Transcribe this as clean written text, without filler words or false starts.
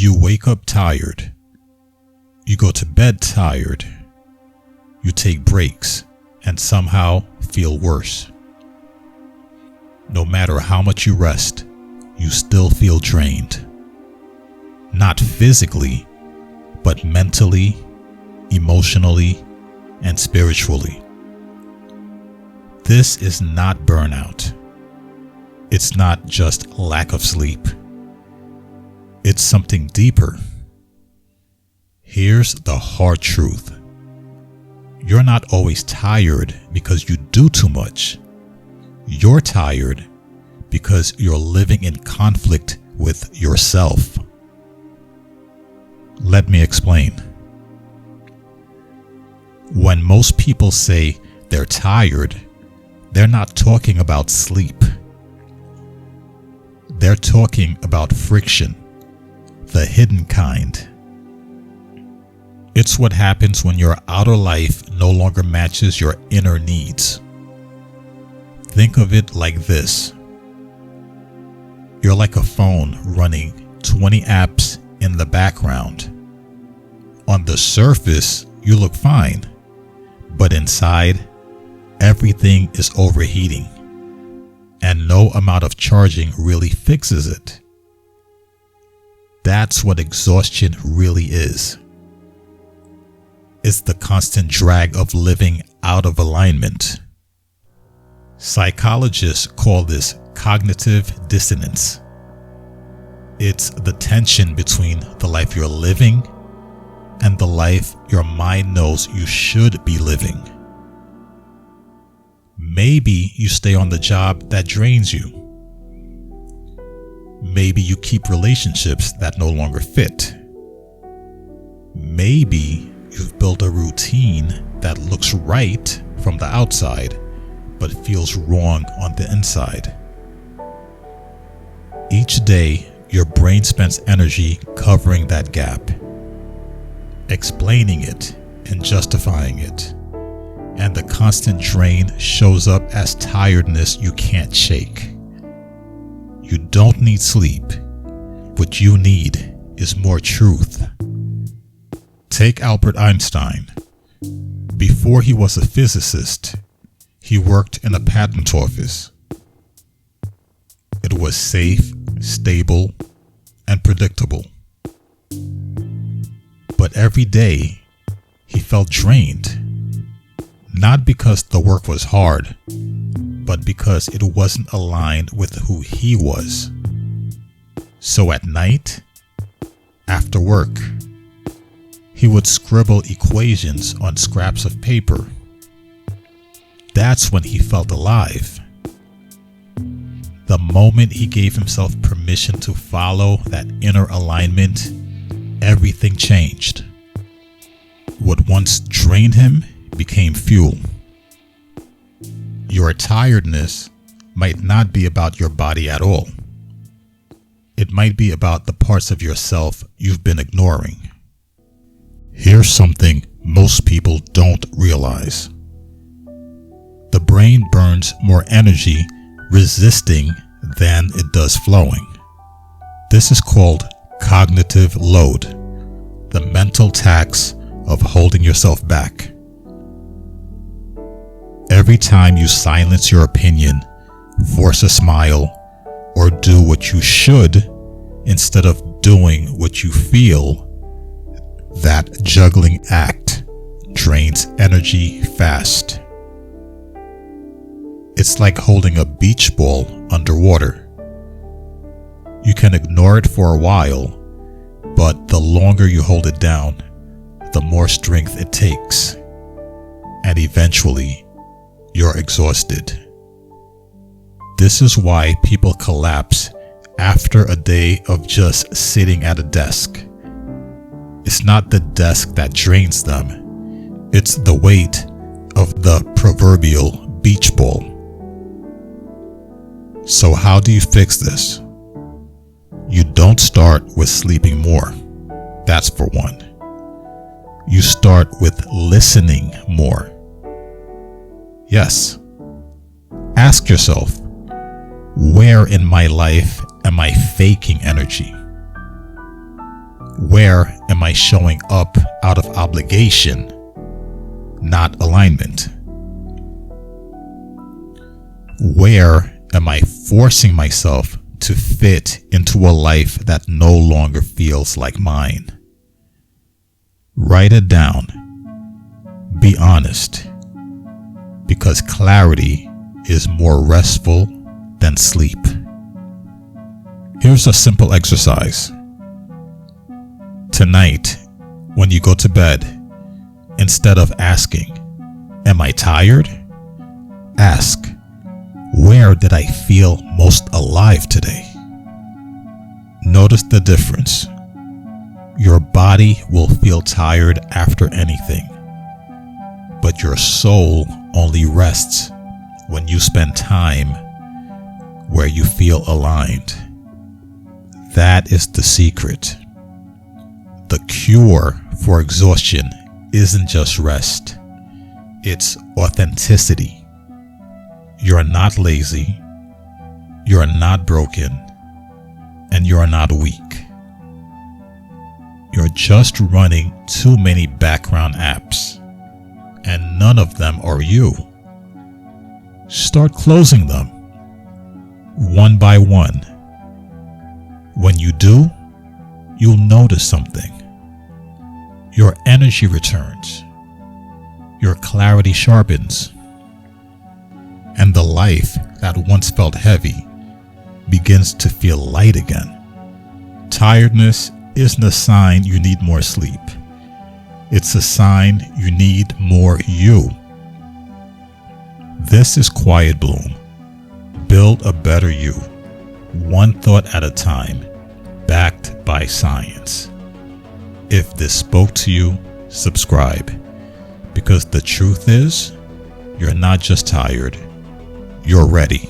You wake up tired. You go to bed tired. You take breaks and somehow feel worse. No matter how much you rest, you still feel drained. Not physically, but mentally, emotionally, and spiritually. This is not burnout. It's not just lack of sleep. It's something deeper. Here's the hard truth. You're not always tired because you do too much. You're tired because you're living in conflict with yourself. Let me explain. When most people say they're tired, they're not talking about sleep. They're talking about friction, the hidden kind. It's what happens when your outer life no longer matches your inner needs. Think of it like this. You're like a phone running 20 apps in the background. On the surface, you look fine, but inside, everything is overheating, and no amount of charging really fixes it. That's what exhaustion really is. It's the constant drag of living out of alignment. Psychologists call this cognitive dissonance. It's the tension between the life you're living and the life your mind knows you should be living. Maybe you stay on the job that drains you. Maybe you keep relationships that no longer fit. Maybe you've built a routine that looks right from the outside, but feels wrong on the inside. Each day, your brain spends energy covering that gap, explaining it and justifying it. And the constant drain shows up as tiredness you can't shake. You don't need sleep. What you need is more truth. Take Albert Einstein. Before he was a physicist, he worked in a patent office. It was safe, stable, and predictable. But every day, he felt drained. Not because the work was hard, but because it wasn't aligned with who he was. So at night, after work, he would scribble equations on scraps of paper. That's when he felt alive. The moment he gave himself permission to follow that inner alignment, everything changed. What once drained him became fuel. Your tiredness might not be about your body at all. It might be about the parts of yourself you've been ignoring. Here's something most people don't realize. The brain burns more energy resisting than it does flowing. This is called cognitive load, the mental tax of holding yourself back. Every time you silence your opinion, force a smile, or do what you should instead of doing what you feel, that juggling act drains energy fast. It's like holding a beach ball underwater. You can ignore it for a while, but the longer you hold it down, the more strength it takes. And eventually, you're exhausted. This is why people collapse after a day of just sitting at a desk. It's not the desk that drains them. It's the weight of the proverbial beach ball. So how do you fix this? You don't start with sleeping more. That's for one. You start with listening more. Yes. Ask yourself, where in my life am I faking energy? Where am I showing up out of obligation, not alignment? Where am I forcing myself to fit into a life that no longer feels like mine? Write it down. Be honest, because clarity is more restful than sleep. Here's a simple exercise. Tonight, when you go to bed, instead of asking, "Am I tired?" ask, "Where did I feel most alive today?" Notice the difference. Your body will feel tired after anything, but your soul only rests when you spend time where you feel aligned. That is the secret. The cure for exhaustion isn't just rest, it's authenticity. You're not lazy, you're not broken, and you're not weak. You're just running too many background apps, and none of them are you. Start closing them, one by one. When you do, you'll notice something. Your energy returns, your clarity sharpens, and the life that once felt heavy begins to feel light again. Tiredness isn't a sign you need more sleep. It's a sign you need more you. This is Quiet Bloom. Build a better you, one thought at a time, backed by science. If this spoke to you, subscribe, because the truth is, you're not just tired, you're ready.